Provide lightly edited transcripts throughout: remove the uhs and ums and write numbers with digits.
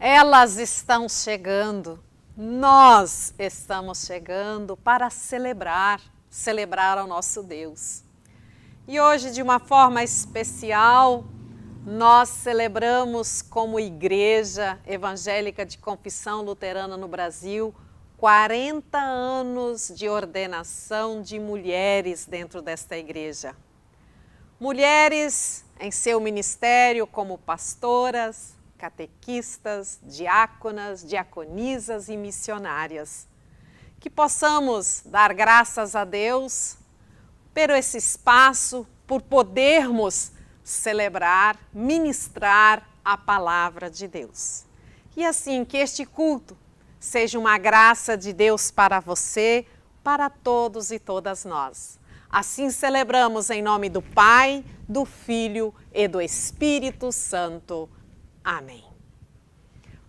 Elas estão chegando, nós estamos chegando para celebrar ao nosso Deus. E hoje, de uma forma especial, nós celebramos como Igreja Evangélica de Confissão Luterana no Brasil 40 anos de ordenação de mulheres dentro desta igreja. Mulheres em seu ministério como pastoras, catequistas, diáconas, diaconisas e missionárias. Que possamos dar graças a Deus por esse espaço, por podermos celebrar, ministrar a palavra de Deus. E assim, que este culto seja uma graça de Deus para você, para todos e todas nós. Assim celebramos em nome do Pai, do Filho e do Espírito Santo. Amém.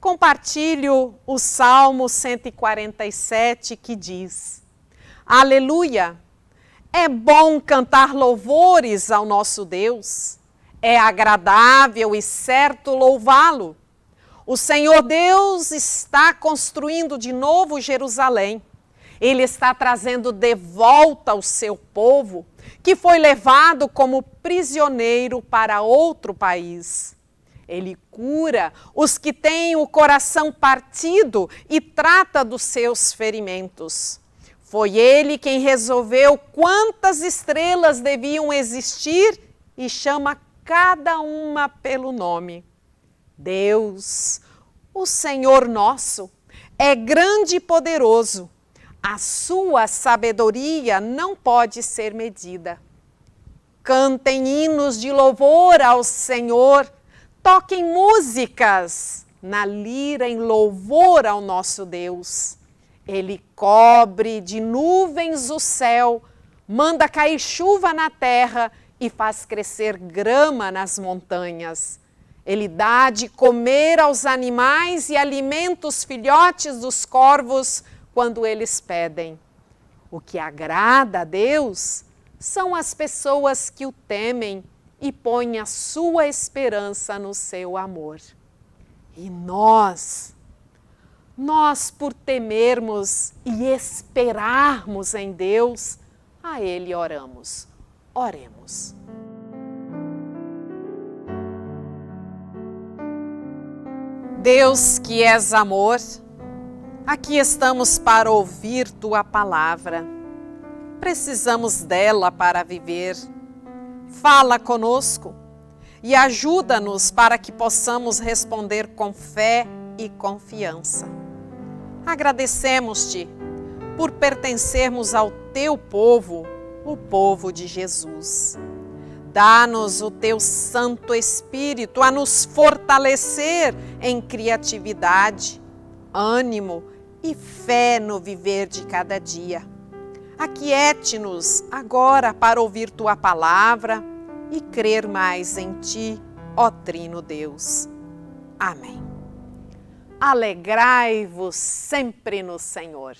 Compartilho o Salmo 147 que diz: Aleluia! É bom cantar louvores ao nosso Deus. É agradável e certo louvá-lo. O Senhor Deus está construindo de novo Jerusalém. Ele está trazendo de volta o seu povo, que foi levado como prisioneiro para outro país. Ele cura os que têm o coração partido e trata dos seus ferimentos. Foi ele quem resolveu quantas estrelas deviam existir e chama cada uma pelo nome. Deus, o Senhor nosso, é grande e poderoso. A sua sabedoria não pode ser medida. Cantem hinos de louvor ao Senhor, toquem músicas na lira em louvor ao nosso Deus. Ele cobre de nuvens o céu, manda cair chuva na terra e faz crescer grama nas montanhas. Ele dá de comer aos animais e alimenta os filhotes dos corvos quando eles pedem. O que agrada a Deus são as pessoas que o temem e põem a sua esperança no seu amor. E nós por temermos e esperarmos em Deus, a Ele oramos. Oremos. Deus que és amor, aqui estamos para ouvir Tua palavra. Precisamos dela para viver. Fala conosco e ajuda-nos para que possamos responder com fé e confiança. Agradecemos-te por pertencermos ao Teu povo, o povo de Jesus. Dá-nos o Teu Santo Espírito a nos fortalecer em criatividade, ânimo e fé no viver de cada dia. Aquiete-nos agora para ouvir Tua palavra e crer mais em Ti, ó Trino Deus. Amém. Alegrai-vos sempre no Senhor.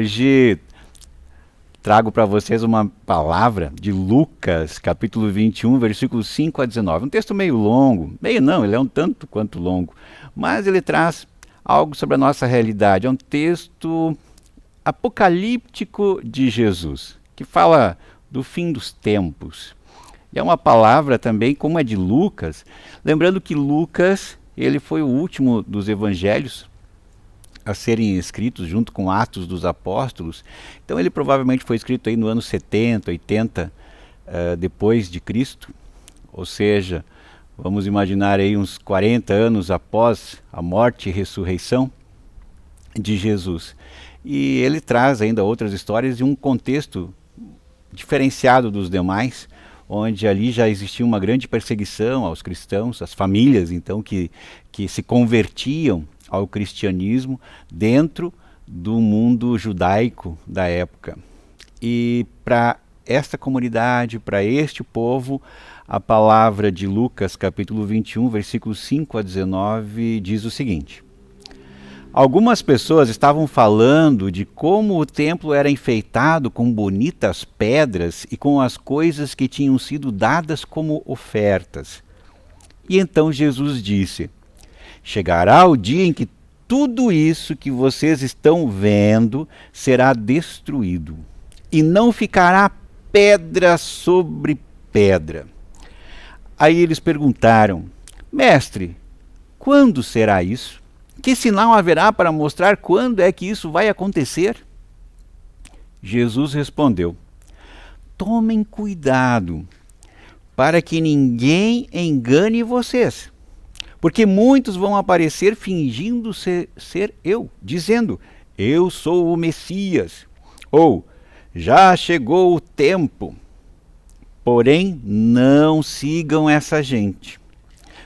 Hoje trago para vocês uma palavra de Lucas, capítulo 21, versículos 5 a 19. Um texto meio longo, meio não, ele é um tanto quanto longo, mas ele traz algo sobre a nossa realidade. É um texto apocalíptico de Jesus, que fala do fim dos tempos. E é uma palavra também como a de Lucas, lembrando que Lucas, ele foi o último dos evangelhos a serem escritos junto com Atos dos Apóstolos. Então ele provavelmente foi escrito aí no ano 70, 80 depois de Cristo, ou seja, vamos imaginar aí uns 40 anos após a morte e ressurreição de Jesus. E ele traz ainda outras histórias de um contexto diferenciado dos demais, onde ali já existia uma grande perseguição aos cristãos, às famílias então que se convertiam ao cristianismo dentro do mundo judaico da época. E para esta comunidade, para este povo, a palavra de Lucas capítulo 21, versículos 5 a 19 diz o seguinte: algumas pessoas estavam falando de como o templo era enfeitado com bonitas pedras e com as coisas que tinham sido dadas como ofertas. E então Jesus disse: chegará o dia em que tudo isso que vocês estão vendo será destruído, e não ficará pedra sobre pedra. Aí eles perguntaram: mestre, quando será isso? Que sinal haverá para mostrar quando é que isso vai acontecer? Jesus respondeu: tomem cuidado para que ninguém engane vocês, porque muitos vão aparecer fingindo ser eu, dizendo: eu sou o Messias, ou já chegou o tempo. Porém, não sigam essa gente.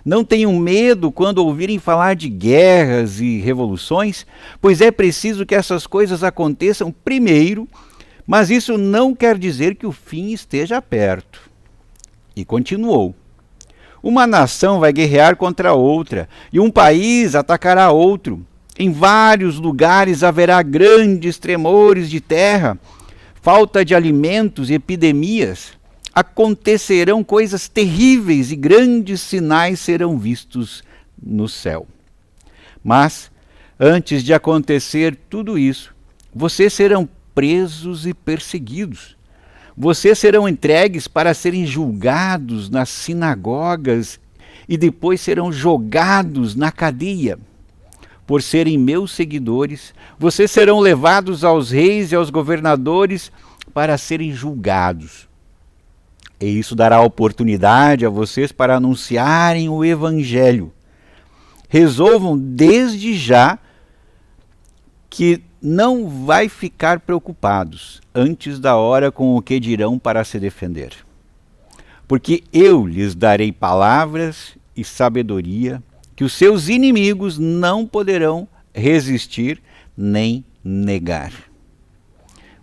Não tenham medo quando ouvirem falar de guerras e revoluções, pois é preciso que essas coisas aconteçam primeiro, mas isso não quer dizer que o fim esteja perto. E continuou: uma nação vai guerrear contra outra, e um país atacará outro. Em vários lugares haverá grandes tremores de terra, falta de alimentos e epidemias. Acontecerão coisas terríveis e grandes sinais serão vistos no céu. Mas, antes de acontecer tudo isso, vocês serão presos e perseguidos. Vocês serão entregues para serem julgados nas sinagogas e depois serão jogados na cadeia. Por serem meus seguidores, vocês serão levados aos reis e aos governadores para serem julgados. E isso dará oportunidade a vocês para anunciarem o Evangelho. Resolvam desde já que não vai ficar preocupados antes da hora com o que dirão para se defender. Porque eu lhes darei palavras e sabedoria que os seus inimigos não poderão resistir nem negar.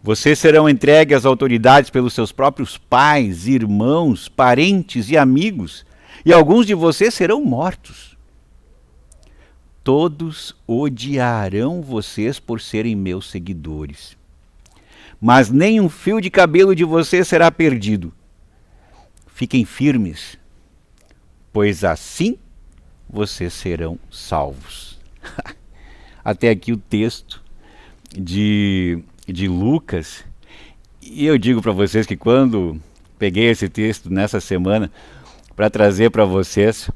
Vocês serão entregues às autoridades pelos seus próprios pais, irmãos, parentes e amigos, e alguns de vocês serão mortos. Todos odiarão vocês por serem meus seguidores. Mas nem um fio de cabelo de vocês será perdido. Fiquem firmes, pois assim vocês serão salvos. Até aqui o texto de Lucas. E eu digo para vocês que quando peguei esse texto nessa semana para trazer para vocês,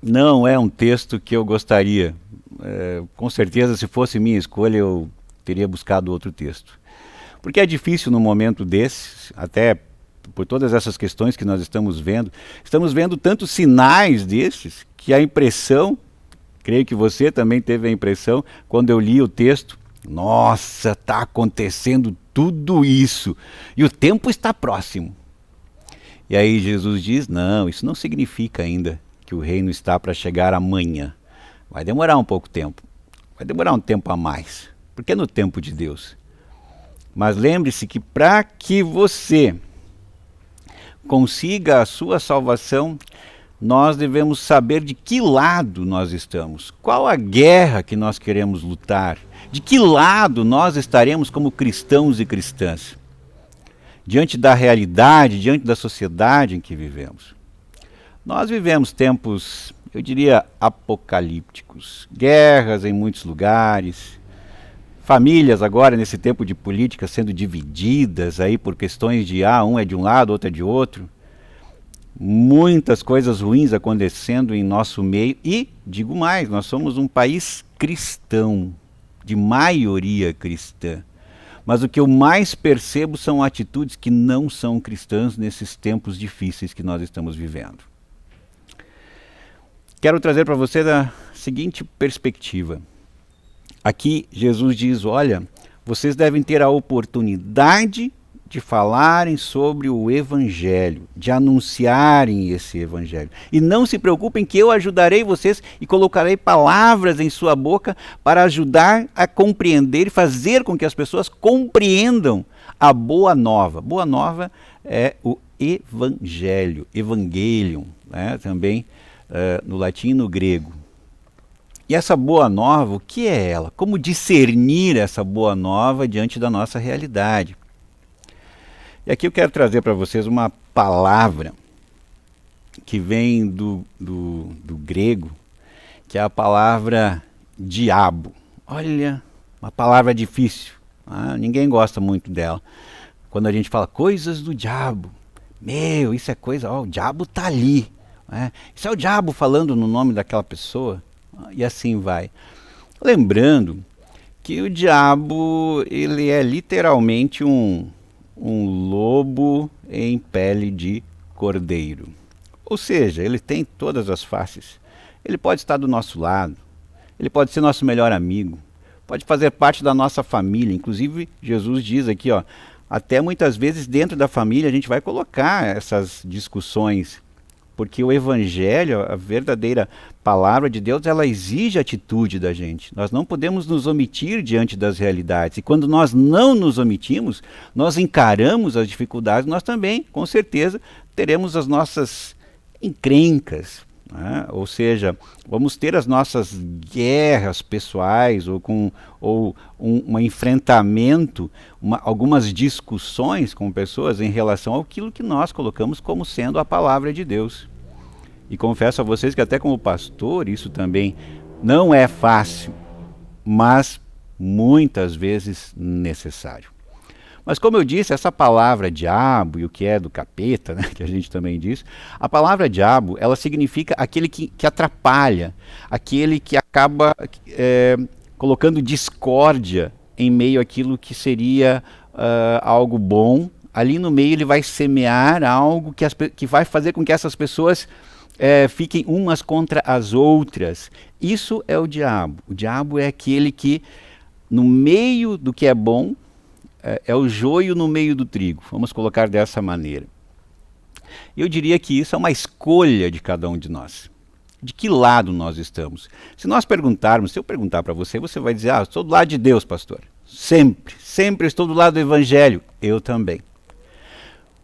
não é um texto que eu gostaria. Com certeza, se fosse minha escolha, eu teria buscado outro texto. Porque é difícil num momento desse, até por todas essas questões que nós estamos vendo tantos sinais desses, que a impressão, creio que você também teve a impressão, quando eu li o texto, nossa, está acontecendo tudo isso, e o tempo está próximo. E aí Jesus diz: não, isso não significa ainda que o reino está para chegar amanhã. Vai demorar um pouco tempo, vai demorar um tempo a mais, porque é no tempo de Deus. Mas lembre-se que para que você consiga a sua salvação, nós devemos saber de que lado nós estamos, qual a guerra que nós queremos lutar, de que lado nós estaremos como cristãos e cristãs, diante da realidade, diante da sociedade em que vivemos. Nós vivemos tempos, eu diria, apocalípticos, guerras em muitos lugares, famílias agora, nesse tempo de política, sendo divididas aí por questões de um é de um lado, outro é de outro. Muitas coisas ruins acontecendo em nosso meio. E, digo mais, nós somos um país cristão, de maioria cristã. Mas o que eu mais percebo são atitudes que não são cristãs nesses tempos difíceis que nós estamos vivendo. Quero trazer para você a seguinte perspectiva. Aqui Jesus diz, olha, vocês devem ter a oportunidade de falarem sobre o Evangelho, de anunciarem esse Evangelho. E não se preocupem que eu ajudarei vocês e colocarei palavras em sua boca para ajudar a compreender e fazer com que as pessoas compreendam a boa nova. Boa nova é o Evangelho, Evangelium, né? Também no latim e no grego. E essa boa nova, o que é ela? Como discernir essa boa nova diante da nossa realidade? E aqui eu quero trazer para vocês uma palavra que vem do grego, que é a palavra diabo. Olha, uma palavra difícil, ninguém gosta muito dela. Quando a gente fala coisas do diabo, isso é coisa, o diabo está ali. Isso é o diabo falando no nome daquela pessoa, e assim vai. Lembrando que o diabo, ele é literalmente um lobo em pele de cordeiro. Ou seja, ele tem todas as faces. Ele pode estar do nosso lado, ele pode ser nosso melhor amigo, pode fazer parte da nossa família. Inclusive, Jesus diz aqui, até muitas vezes dentro da família a gente vai colocar essas discussões, porque o Evangelho, a verdadeira palavra de Deus, ela exige atitude da gente. Nós não podemos nos omitir diante das realidades. E quando nós não nos omitimos, nós encaramos as dificuldades, nós também, com certeza, teremos as nossas encrencas. Ou seja, vamos ter as nossas guerras pessoais ou um enfrentamento, algumas discussões com pessoas em relação àquilo que nós colocamos como sendo a palavra de Deus. E confesso a vocês que até como pastor isso também não é fácil, mas muitas vezes necessário. Mas como eu disse, essa palavra diabo e o que é do capeta, né, que a gente também diz, a palavra diabo, ela significa aquele que atrapalha, aquele que acaba colocando discórdia em meio àquilo que seria algo bom. Ali no meio ele vai semear algo que vai fazer com que essas pessoas fiquem umas contra as outras. Isso é o diabo. O diabo é aquele que, no meio do que é bom, é o joio no meio do trigo. Vamos colocar dessa maneira. Eu diria que isso é uma escolha de cada um de nós. De que lado nós estamos? Se eu perguntar para você, você vai dizer, estou do lado de Deus, pastor. Sempre estou do lado do Evangelho. Eu também.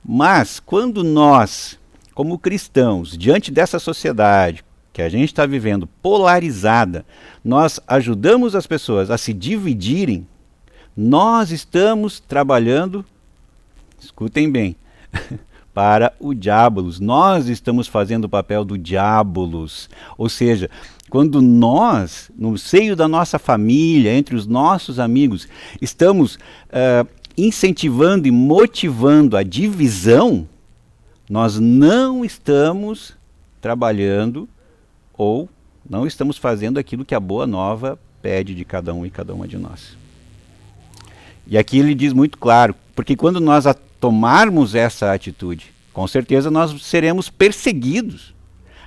Mas quando nós, como cristãos, diante dessa sociedade que a gente está vivendo polarizada, nós ajudamos as pessoas a se dividirem, nós estamos trabalhando, escutem bem, para o diabolos. Nós estamos fazendo o papel do diabolos. Ou seja, quando nós, no seio da nossa família, entre os nossos amigos, estamos incentivando e motivando a divisão, nós não estamos trabalhando ou não estamos fazendo aquilo que a boa nova pede de cada um e cada uma de nós. E aqui ele diz muito claro, porque quando nós tomarmos essa atitude, com certeza nós seremos perseguidos,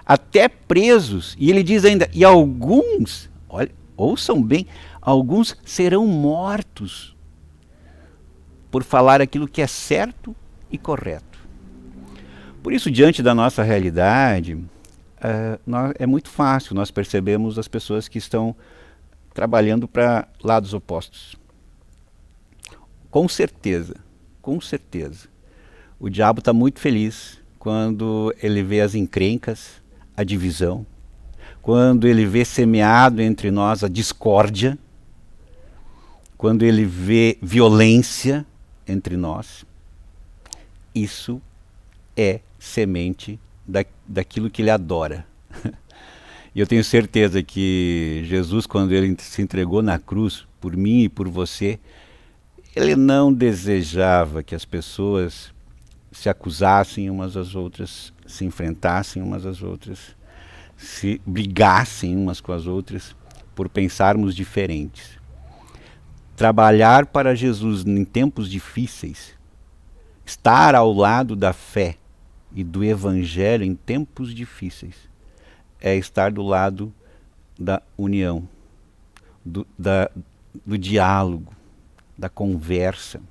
até presos. E ele diz ainda, e alguns, olha, ouçam bem, alguns serão mortos por falar aquilo que é certo e correto. Por isso, diante da nossa realidade, é muito fácil nós percebermos as pessoas que estão trabalhando para lados opostos. Com certeza, o diabo está muito feliz quando ele vê as encrencas, a divisão, quando ele vê semeado entre nós a discórdia, quando ele vê violência entre nós. Isso é semente daquilo que ele adora. E eu tenho certeza que Jesus, quando ele se entregou na cruz, por mim e por você, ele não desejava que as pessoas se acusassem umas às outras, se enfrentassem umas às outras, se brigassem umas com as outras, por pensarmos diferentes. Trabalhar para Jesus em tempos difíceis, estar ao lado da fé e do Evangelho em tempos difíceis, é estar do lado da união, do diálogo, da conversa.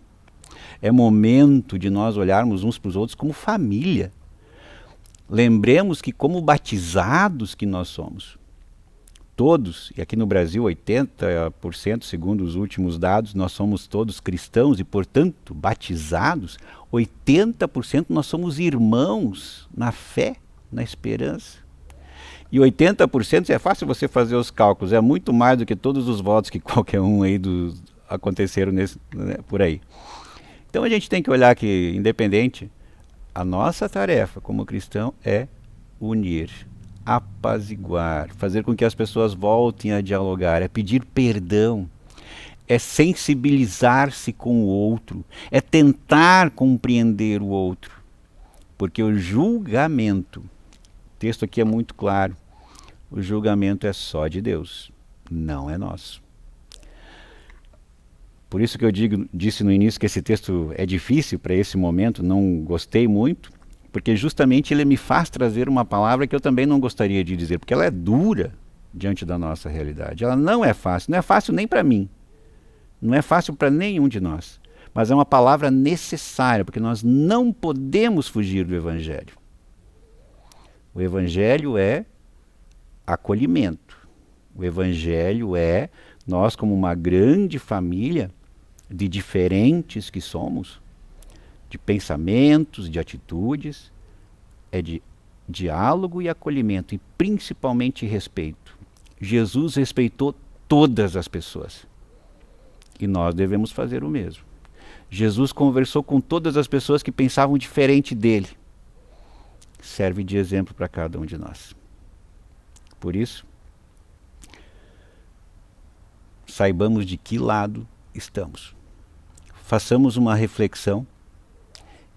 É momento de nós olharmos uns para os outros como família. Lembremos que como batizados que nós somos, todos, e aqui no Brasil 80%, segundo os últimos dados, nós somos todos cristãos e, portanto, batizados, 80% nós somos irmãos na fé, na esperança. E 80% é fácil você fazer os cálculos, é muito mais do que todos os votos que qualquer um aí aconteceram por aí. Então a gente tem que olhar que, independente, a nossa tarefa como cristão é unir, apaziguar, fazer com que as pessoas voltem a dialogar, é pedir perdão, é sensibilizar-se com o outro, é tentar compreender o outro. Porque o julgamento, o texto aqui é muito claro, o julgamento é só de Deus, não é nosso. Por isso que eu disse no início que esse texto é difícil para esse momento, não gostei muito, porque justamente ele me faz trazer uma palavra que eu também não gostaria de dizer, porque ela é dura diante da nossa realidade. Ela não é fácil nem para mim, não é fácil para nenhum de nós, mas é uma palavra necessária, porque nós não podemos fugir do Evangelho. O Evangelho é acolhimento, o Evangelho é nós como uma grande família de diferentes que somos, de pensamentos, de atitudes, é de diálogo e acolhimento, e principalmente respeito. Jesus respeitou todas as pessoas, e nós devemos fazer o mesmo. Jesus conversou com todas as pessoas que pensavam diferente dele. Serve de exemplo para cada um de nós. Por isso, saibamos de que lado estamos. Façamos uma reflexão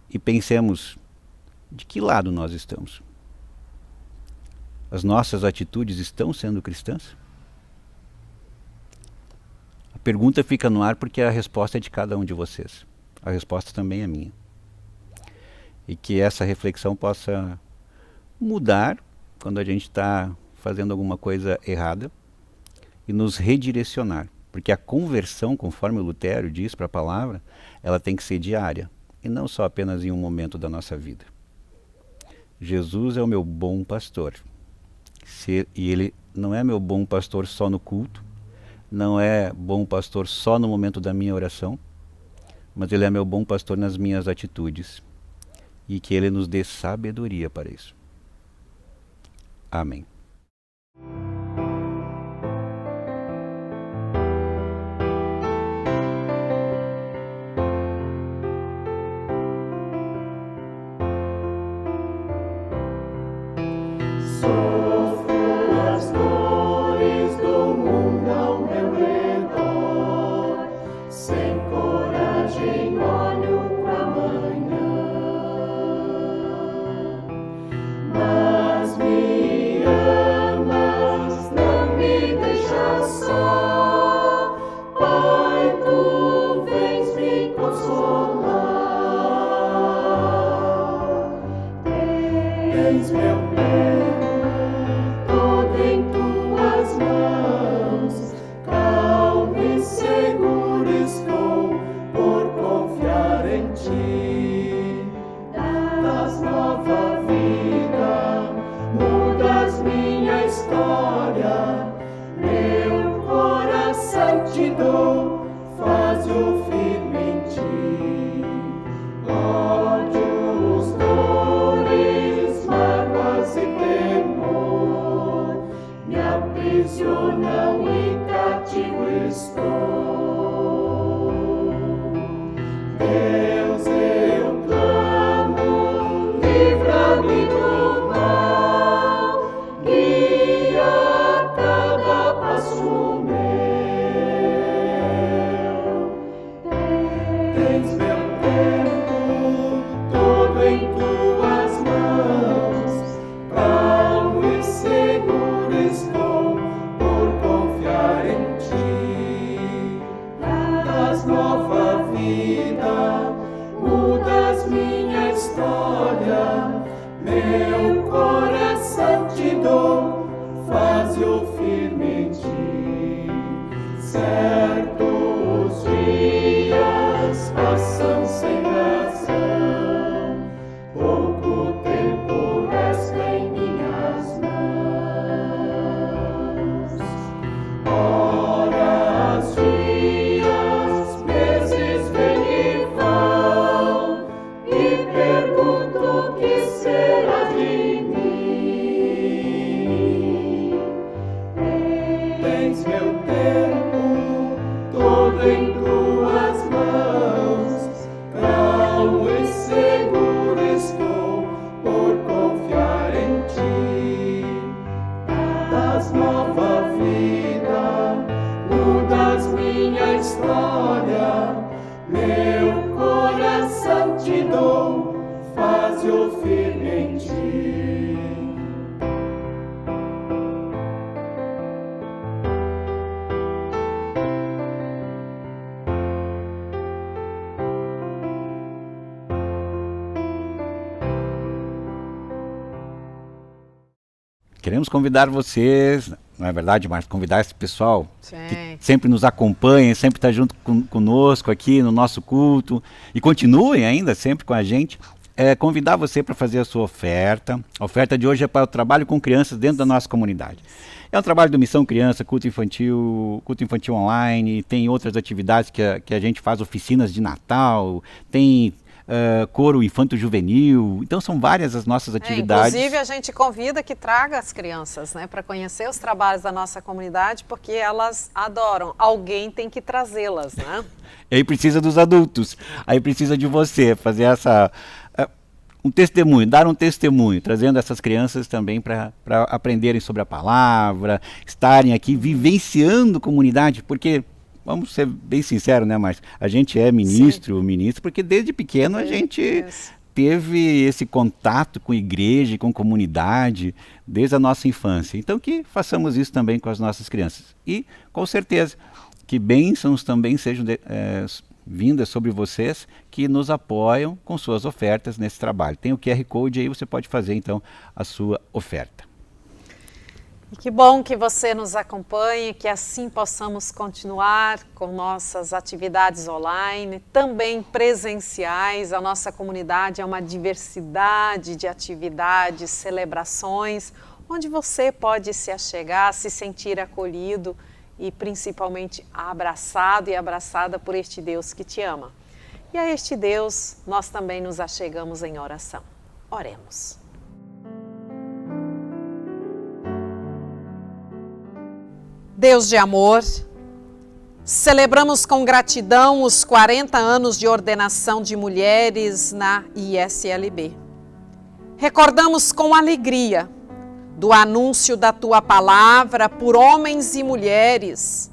e pensemos de que lado nós estamos. As nossas atitudes estão sendo cristãs? A pergunta fica no ar porque a resposta é de cada um de vocês. A resposta também é minha. E que essa reflexão possa mudar quando a gente está fazendo alguma coisa errada e nos redirecionar. Porque a conversão, conforme o Lutero diz para a palavra, ela tem que ser diária e não só apenas em um momento da nossa vida. Jesus é o meu bom pastor. E ele não é meu bom pastor só no culto, não é bom pastor só no momento da minha oração, mas ele é meu bom pastor nas minhas atitudes. E que ele nos dê sabedoria para isso. Amém. Calmo e seguro estou. tudo em tuas mãos. Calmo e seguro estou por confiar em ti. Das nova vida, mudas minha história. Meu coração te dou, faz-o firme em ti. Queremos convidar vocês, não é verdade, Marta? Convidar esse pessoal Sim. que sempre nos acompanha, sempre está junto conosco aqui no nosso culto e continuem ainda sempre com a gente. Convidar você para fazer a sua oferta. A oferta de hoje é para o trabalho com crianças dentro da nossa comunidade. É um trabalho do Missão Criança, culto infantil online, tem outras atividades que a gente faz, oficinas de Natal, tem coro infanto-juvenil, então são várias as nossas atividades. Inclusive a gente convida que traga as crianças, né, para conhecer os trabalhos da nossa comunidade, porque elas adoram. Alguém tem que trazê-las, né? E aí precisa dos adultos, aí precisa de você fazer um testemunho, dar um testemunho, trazendo essas crianças também para aprenderem sobre a palavra, estarem aqui vivenciando comunidade, porque vamos ser bem sinceros, né, Márcia? A gente é ministro, porque desde pequeno a gente teve esse contato com igreja, com comunidade, desde a nossa infância. Então que façamos isso também com as nossas crianças. E, com certeza, que bênçãos também sejam vindas sobre vocês que nos apoiam com suas ofertas nesse trabalho. Tem o QR Code aí, você pode fazer então a sua oferta. E que bom que você nos acompanhe, que assim possamos continuar com nossas atividades online, também presenciais. A nossa comunidade é uma diversidade de atividades, celebrações, onde você pode se achegar, se sentir acolhido e principalmente abraçado e abraçada por este Deus que te ama. E a este Deus nós também nos achegamos em oração. Oremos. Deus de amor, celebramos com gratidão os 40 anos de ordenação de mulheres na ISLB. Recordamos com alegria do anúncio da Tua palavra por homens e mulheres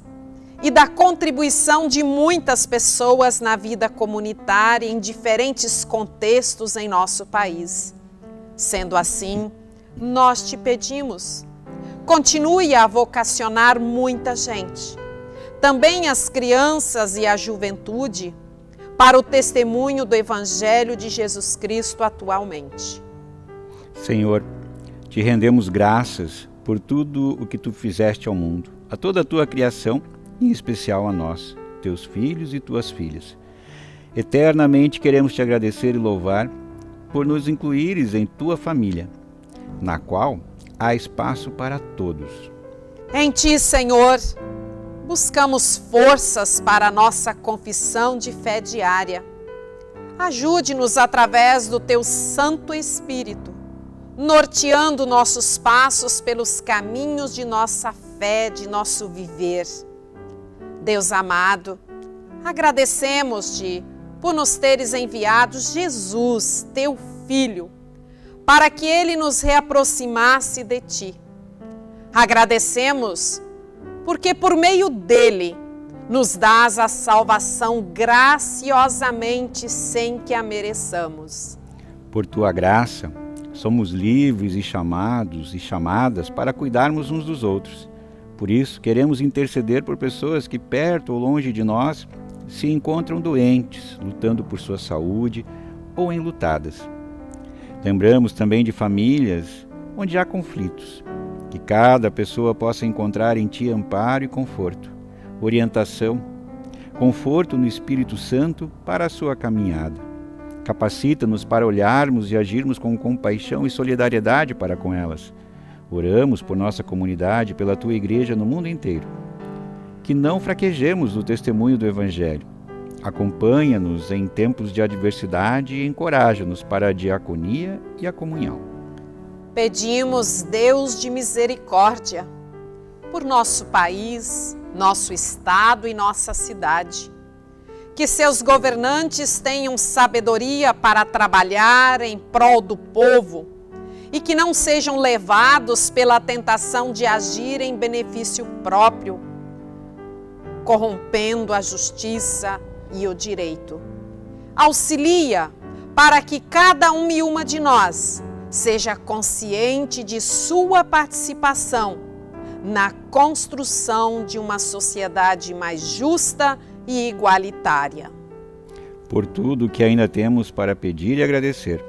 e da contribuição de muitas pessoas na vida comunitária em diferentes contextos em nosso país. Sendo assim, nós te pedimos, continue a vocacionar muita gente, também as crianças e a juventude, para o testemunho do Evangelho de Jesus Cristo atualmente. Senhor, te rendemos graças por tudo o que tu fizeste ao mundo, a toda a tua criação, em especial a nós, teus filhos e tuas filhas. Eternamente queremos te agradecer e louvar por nos incluires em tua família, na qual há espaço para todos. Em ti, Senhor, buscamos forças para a nossa confissão de fé diária. Ajude-nos através do teu Santo Espírito, norteando nossos passos pelos caminhos de nossa fé, de nosso viver. Deus amado, agradecemos-te por nos teres enviado Jesus, teu Filho, para que Ele nos reaproximasse de Ti. Agradecemos porque por meio dele nos dás a salvação graciosamente sem que a mereçamos. Por Tua graça, somos livres e chamados e chamadas para cuidarmos uns dos outros. Por isso, queremos interceder por pessoas que perto ou longe de nós se encontram doentes, lutando por sua saúde ou enlutadas. Lembramos também de famílias onde há conflitos, que cada pessoa possa encontrar em Ti amparo e conforto, orientação, conforto no Espírito Santo para a sua caminhada. Capacita-nos para olharmos e agirmos com compaixão e solidariedade para com elas. Oramos por nossa comunidade, pela Tua Igreja no mundo inteiro. Que não fraquejemos no testemunho do Evangelho. Acompanha-nos em tempos de adversidade e encoraja-nos para a diaconia e a comunhão. Pedimos, Deus de misericórdia, por nosso país, nosso estado e nossa cidade. Que seus governantes tenham sabedoria para trabalhar em prol do povo e que não sejam levados pela tentação de agir em benefício próprio, corrompendo a justiça e o direito. Auxilia para que cada um e uma de nós seja consciente de sua participação na construção de uma sociedade mais justa e igualitária. Por tudo que ainda temos para pedir e agradecer,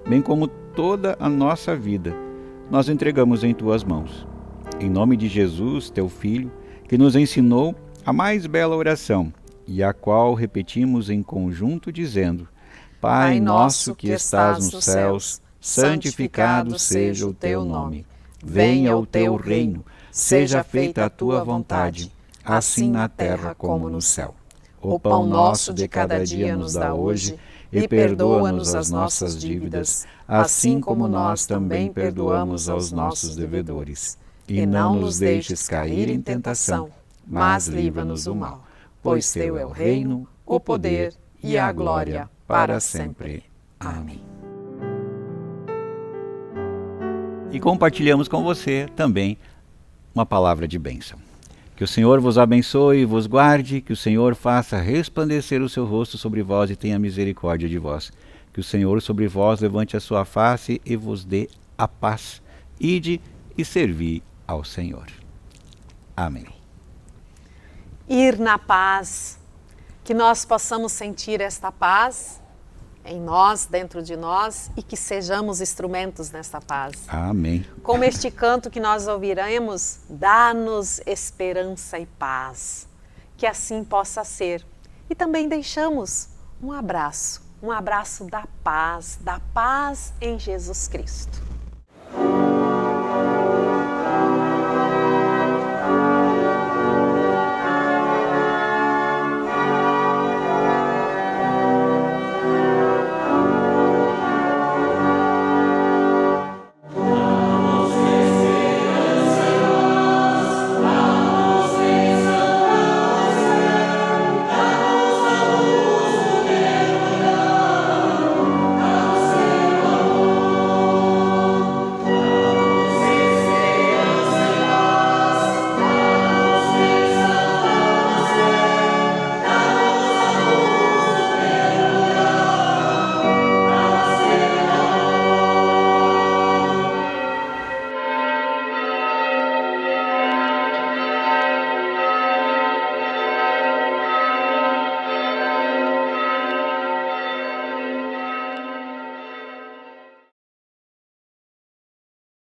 bem como toda a nossa vida, nós entregamos em tuas mãos. Em nome de Jesus, teu Filho, que nos ensinou a mais bela oração e a qual repetimos em conjunto dizendo: Pai nosso que estás nos céus, santificado seja o teu nome. Venha o teu reino, seja feita a tua vontade, assim na terra como no céu. O pão nosso de cada dia nos dá hoje, e perdoa-nos as nossas dívidas, assim como nós também perdoamos aos nossos devedores. E não nos deixes cair em tentação, mas livra-nos do mal. Pois teu é o reino, o poder e a glória para sempre. Amém. E compartilhamos com você também uma palavra de bênção. Que o Senhor vos abençoe e vos guarde, que o Senhor faça resplandecer o seu rosto sobre vós e tenha misericórdia de vós. Que o Senhor sobre vós levante a sua face e vos dê a paz. Ide e servi ao Senhor. Amém. Ir na paz, que nós possamos sentir esta paz em nós, dentro de nós, e que sejamos instrumentos nesta paz. Amém. Como este canto que nós ouviremos, dá-nos esperança e paz. Que assim possa ser. E também deixamos um abraço da paz em Jesus Cristo.